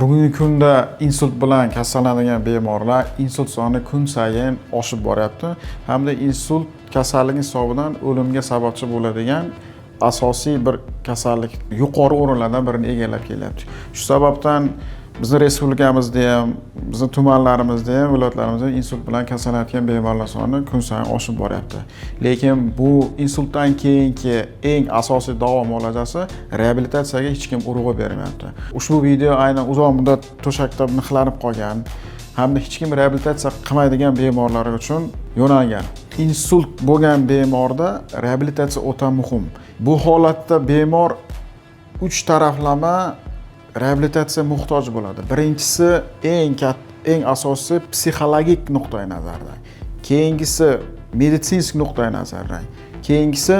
Bugungi kunda insult bilan kasallanadigan bemorlar insult soni kun sayin oshib boryapti hamda insult kasalligi hisobidan o'limga sababchi bo'ladigan asosiy bir kasallik yuqori o'rinlardan birini egallab kelyapti. Shu sababdan bizning respublikamizda ham, bizning tumanlarimizda ham, viloyatlarimizda insult bilan kasallanayotgan bemorlar soni kun sayin oshib boryapti. Lekin bu insultdan keyingi eng asosiy davo muolajasi reabilitatsiyaga hech kim urg'u bermayapti. Ushbu video aynan uzoq muddat to'shakda mixlanib qolgan hamda hech kim reabilitatsiya qilmaydigan bemorlar uchun yo'nalgan. Insult bo'lgan bemorda reabilitatsiya o'ta muhim. Bu holatda bemor 3 taraflama reabilitatsiya muhtoj bo'ladi. Birinchisi eng asosiysi psixologik nuqtai nazardan, keyingisi meditsinsk nuqtai nazardan, keyingisi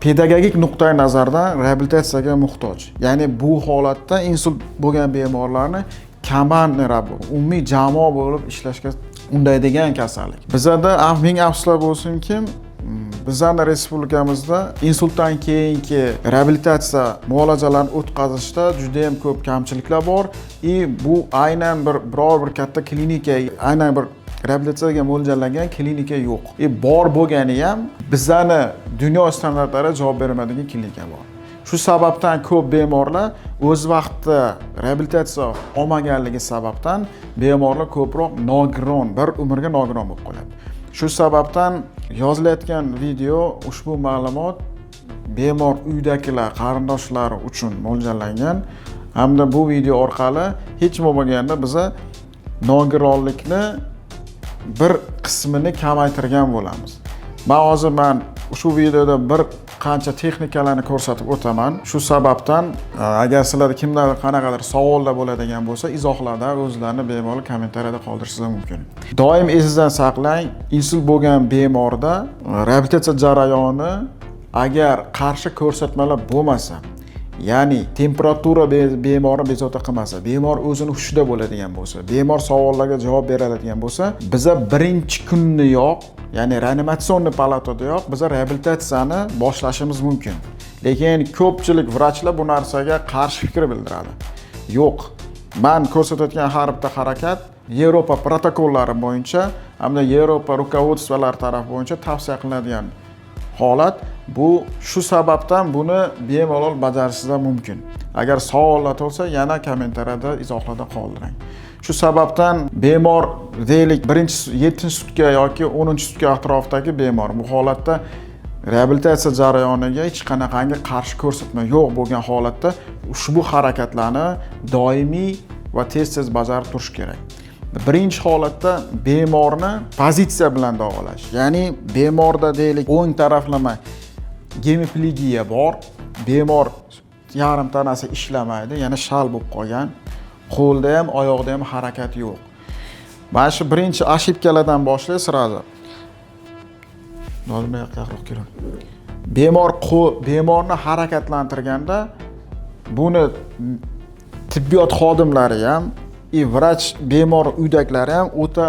pedagogik nuqtai nazardan reabilitatsiyaga muhtoj. Ya'ni bu holatda insult bo'lgan bemorlarni komandni umumiy jamoa bo'lib ishlashga undaydigan kasallik. Bizda ming afsuslar bo'lsinki, bizning respublikamizda insultdan keyingi reabilitatsiya muolajalarini o'tkazishda juda ham ko'p kamchiliklar bor. Bu aynan biror bir katta klinika, aynan bir reabilitatsiyaga mo'ljallangan klinika yo'q. Bor bo'lgani ham bizning dunyo standartlariga javob bermaydigan klinika bor. Shu sababdan ko'p bemorlar o'z vaqtida reabilitatsiya olmaganligi sababdan bemorlar ko'proq nogiron, bir umrga nogiron bo'lib qoladi. Shu sababdan yozilayotgan video, ushbu ma'lumot bemor uydagilar, qarindoshlari uchun mo'ljallangan hamda bu video orqali hech bo'lmaganda biza nogironlikni bir qismini kamaytirgan bo'lamiz. Hozir ushbu videoda bir qancha texnikalarni ko'rsatib o'taman. Shu sababdan agar sizlarda kimlar qanaqadir savollar bo'ladigan bo'lsa, izohlarda o'zlarini bemalol kommentariyada qoldirishingiz mumkin. Doim esingizdan saqlang, insult bo'lgan bemorda reabilitatsiya jarayoni agar qarshi ko'rsatmalar bo'lmasa, ya'ni temperatura bemorni bezovta qilmasa, bemor o'zini hushida bo'ladigan bo'lsa, bemor savollarga javob bera oladigan bo'lsa, biza birinchi kunniyoq, ya'ni reanimatsion palatadayoq biza reabilitatsiyani boshlashimiz mumkin. Lekin ko'pchilik vrachlar bu narsaga qarshi fikr bildiradi. Yo'q, men ko'rsatayotgan har bitta harakat Yevropa protokollari bo'yicha hamda Yevropa rukovodstvolari tarafi bo'yicha tavsiya qilinadigan holat. Bu shu sababdan buni bemalol bajarishingiz mumkin. Agar savollar bo'lsa, yana kommentariyada izohlarda qoldiring. Shu sababdan bemor deylik 7-sutka yoki 10-sutka atrofidagi bemor bu holatda reabilitatsiya jarayoniga hech qanaqangi qarshi ko'rsatma yo'q bo'lgan holatda ushbu harakatlarni doimiy va tez-tez bajarib turish kerak. Birinchi holatda bemorni pozitsiya bilan davolash. Ya'ni bemorda deylik o'ng taraflama gemiplegiya bor. Bemor yarim tanasi ishlamaydi, ya'ni shal bo'lib qolgan. Qo'lda ham, oyoqda ham harakat yo'q. Mana shu birinchi ошибкаlardan boshlaymiz sirada. Nolma yaqinroq keling. Bemorni harakatlantirganda buni tibbiyot xodimlari ham, vrach bemor uydagilari ham o'ta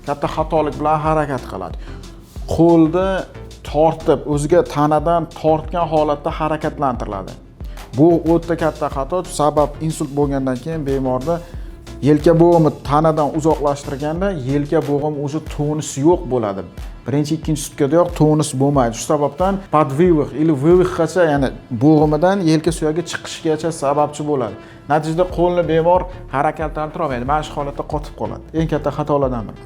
katta xatolik bilan harakat qiladi. Qo'lda tortib, o'ziga tanadan tortgan holatda harakatlantiriladi. Bu o'ta katta xato, sabab insult bo'lgandan keyin bemorda yelka bo'g'imi tanadan uzoqlashtirganda yelka bo'g'im o'zi tonus yo'q bo'ladi. Birinchi, ikkinchi sutkadoyoq tonus bo'lmaydi. Shu sababdan podvivih или vivihgacha, ya'ni bo'g'imidan yelka suyagi chiqishigacha sababchi bo'ladi. Natijada qo'lni bemor harakatlantira olmaydi. Mana shu holatda qotib qoladi. Eng katta xatolardan biri.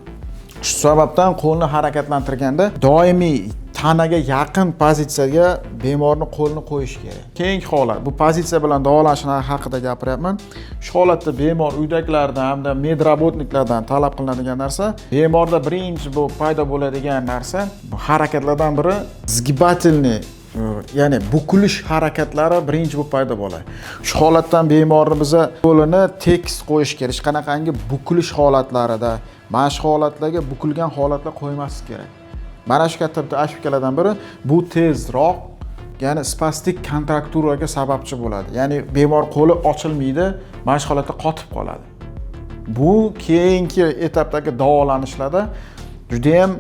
Shu sababdan qo'lni harakatlantirganda doimiy tanaga yaqin pozitsiyaga bemorni qo'lni qo'yish kerak. Keyingi holat, bu pozitsiya bilan davolash haqida gapiryapman. Shu holatda bemor uydagilardan hamda medrabotniklardan talab qilinadigan narsa, bemorda birinchi bu paydo bo'ladigan narsa, bu harakatlardan biri zgibatelniy, ya'ni bukilish harakatlari birinchi bu paydo bo'ladi. Shu holatdan bemorni biza qo'lini tekis qo'yish kerak. Hech qanaqangi bukilish holatlarida, mana shu holatlarga bukilgan holatlar qo'ymaslik kerak. Mana shu katta bitta ошибкаlardan biri bu tezroq, ya'ni spastik kontrakturaga sababchi bo'ladi. Ya'ni bemor qo'li ochilmaydi, mana shu holatda qotib qoladi. Bu keyingi etapdagi davolanishlarda juda ham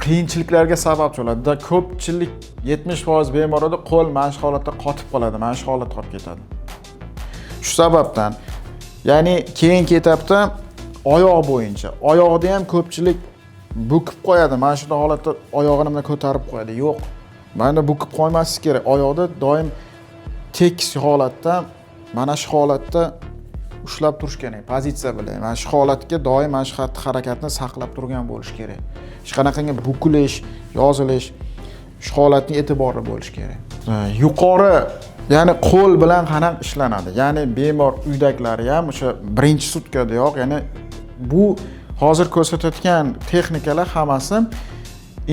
qiyinchiliklarga sababchi bo'ladi. Ko'pchilik 70% bemorlarda qo'l mana shu holatda qotib qoladi, mana shu holat qolib ketadi. Shu sababdan Ya'ni keyingi etapda oyoq bo'yicha. Oyoqda ham ko'pchilik bukib qo'yadi. Mana shunday holatda oyog'ini bilan ko'tarib qo'yadi. Yo'q. Mana bukib qo'ymaslik kerak. Oyoqda doim tekis holatda, mana shu holatda ushlab turish kerak. Pozitsiya bilan. Mana shu holatga doim mana shu harakatni saqlab turgan bo'lish kerak. Hech qanaqangi bukilish, yozilish shu holatga e'tiborli bo'lish kerak. Yuqori, ya'ni qo'l bilan qanaqa ishlanadi? Ya'ni bemor uydagilari ham o'sha birinchi sutkadayoq, ya'ni bu hozir ko'rsatayotgan texnikalar hammasi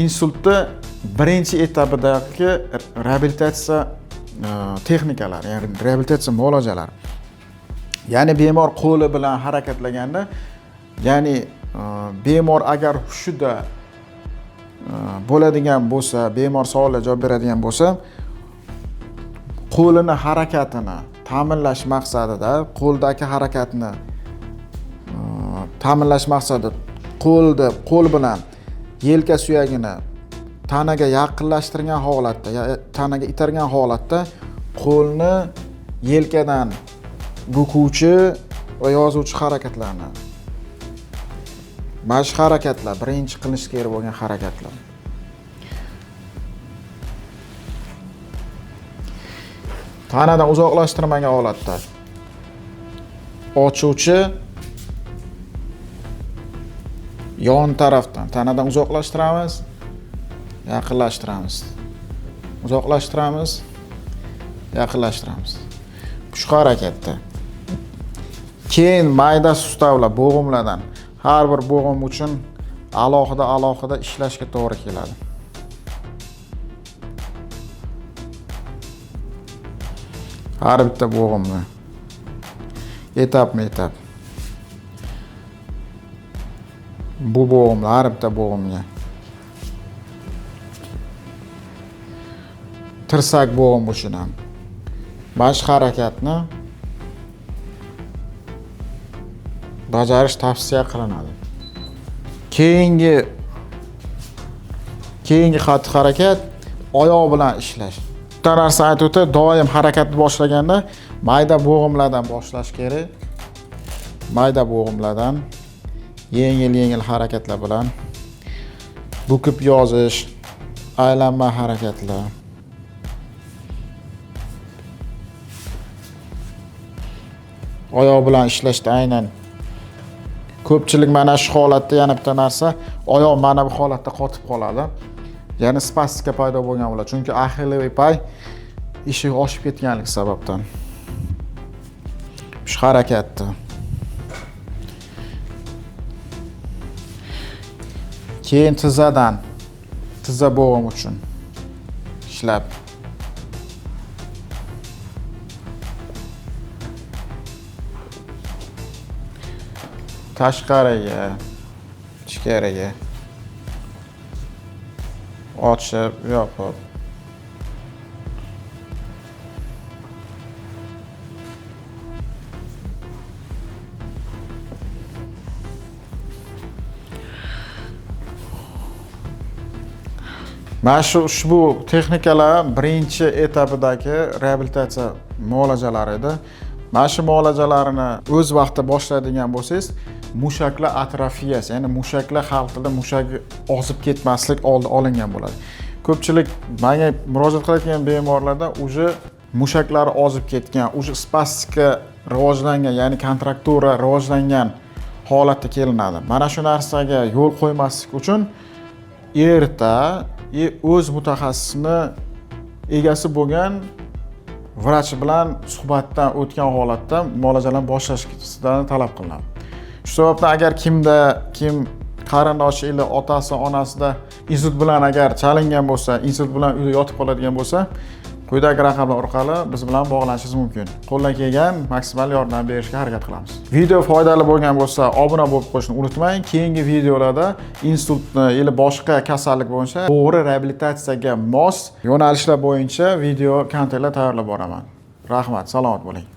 insultni birinchi etapidagi reabilitatsiya texnikalari, ya'ni reabilitatsiya muolajalari. Ya'ni bemor qo'li bilan harakatlaganda, ya'ni bemor agar hushida bo'ladigan bo'lsa, bemor savolga javob beradigan bo'lsa, qo'lini harakatini ta'minlash maqsadida, qo'ldagi harakatni ta'minlash maqsadida qo'l bilan yelka suyagini tanaga yaqinlashtirgan holatda, tanaga itargan holatda qo'lni yelkadan bukuvchi va yozuvchi harakatlarni. Mana shu harakatlar birinchi qilish kerak bo'lgan harakatlar. Tanadan uzoqlashtirmagan holatda ochuvchi yon tarafdan tanadan uzoqlashtiramiz, yaqinlashtiramiz. Uzoqlashtiramiz, yaqinlashtiramiz. Shu harakatda. Keyin mayda sustavlar, bo'g'imlardan har bir bo'g'im uchun alohida ishlashga to'g'ri keladi. Har bitta bo'g'imni etap bu bo'g'imlar har bitta bo'g'imga tirsak bo'g'im uchun ham mana shu harakatni bajarish tavsiya qilinadi. Keyingi xatti-harakat oyoq bilan ishlash. Bitta narsa aytib o'tay, doim harakatni boshlaganda mayda bo'g'imlardan boshlash kerak. Mayda bo'g'imlardan yengil harakatlar bilan bukib yozish, aylanma harakatlar. Oyoq bilan ishlashda aynan ko'pchilik mana shu holatda yana bitta narsa, oyoq mana bu holatda qotib qoladi. Ya'ni spastika paydo bo'lgan bo'ladi. Chunki axilloviy pay ishi oshib ketganligi sababdan. Shu harakatni keyin tizza bo'g'im uchun ishlab tashqariga, ichkariga ochib, yopib. Mana shu ushbu texnikalar birinchi etapidagi reabilitatsiya muolajalari edi. Mana shu muolajalarini o'z vaqtida boshlaydigan bo'lsangiz, mushaklar atrofiyasi, ya'ni mushaklar xalq tilida mushagi ozib ketmaslik oldi olingan bo'ladi. Ko'pchilik menga murojaat qiladigan bemorlarda uje mushaklari ozib ketgan, uje spastika rivojlangan, ya'ni kontraktura rivojlangan holatda kelinadi. Mana shu narsaga yo'l qo'ymaslik uchun erta o'z mutaxassisini egasi bo'lgan vrach bilan suhbatdan o'tgan holatda muolajalarni boshlashni talab qilinadi. Shu sababdan agar kim qarindoshi ila otasi, onasida insult bilan agar chalingan bo'lsa, insult bilan uyda yotib qoladigan bo'lsa, quyidagi raqamlar orqali biz bilan bog'lanishingiz mumkin. Qo'ldan kelgan maksimal yordam berishga harakat qilamiz. Video foydali bo'lgan bo'lsa, obuna bo'lib qo'yishni unutmang. Keyingi videolarda insultni yoki boshqa kasallik bo'yicha to'g'ri reabilitatsiyaga mos yo'nalishlar bo'yicha video kontentlar tayyorlab boraman. Rahmat, salomat bo'ling.